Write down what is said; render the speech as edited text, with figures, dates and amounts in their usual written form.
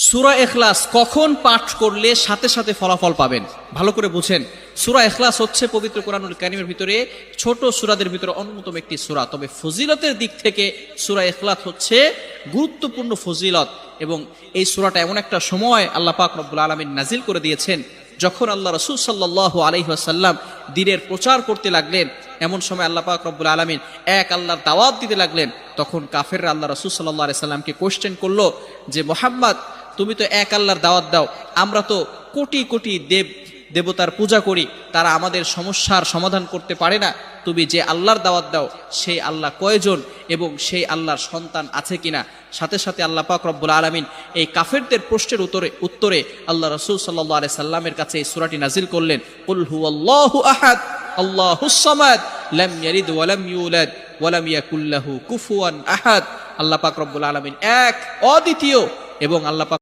সূরা ইখলাস কখন পাঠ করলে সাথে সাথে ফলাফল পাবেন? ভালো করে বুঝেন। সূরা ইখলাস হচ্ছে পবিত্র কোরআনুল কারীমের ভিতরে ছোট সূরাদের ভিতরে অন্যতম একটি সূরা। তবে ফজিলতের দিক থেকে সূরা ইখলাস হচ্ছে গুরুত্বপূর্ণ ফজিলত, এবং এই সূরাটা এমন একটা সময় আল্লাহ পাক রব্বুল আলামিন নাজিল করে দিয়েছেন যখন আল্লাহ রাসূল সাল্লাল্লাহু আলাইহি ওয়াসাল্লাম দ্বীনের প্রচার করতে লাগলেন। এমন সময় আল্লাহ পাক রব্বুল আলামিন এক আল্লাহর দাওয়াত দিতে লাগলেন। তখন কাফেররা আল্লাহ রাসূল সাল্লাল্লাহু আলাইহি সাল্লামকে কোশ্চেন করলো যে, মুহাম্মদ, তুমি তো এক আল্লাহর দাওয়াত দাও, আমরা তো কোটি কোটি দেবতার পূজা করি, তারা আমাদের সমস্যার সমাধান করতে পারে না। তুমি যে আল্লাহর দাওয়াত দাও সেই আল্লাহ কয়জন এবং সেই আল্লাহর সন্তান আছে কিনা? সাথে সাথে আল্লাহ পাক রব্বুল আলামিন এই কাফেরদের প্রশ্নের উত্তরে আল্লাহ রাসূল সাল্লাল্লাহু আলাইহি সাল্লামের কাছে এই সূরাটি নাজিল করলেন, কুল হুয়াল্লাহু আহাদ আল্লাহুস সামাদ লাম ইয়ালিদ ওয়া লাম ইউলাদ ওয়া লাম ইয়াকুল লাহু কুফুয়ান আহাদ। আল্লাহ পাক রব্বুল আলামিন এক, অদ্বিতীয়, এবং আল্লাহ পাক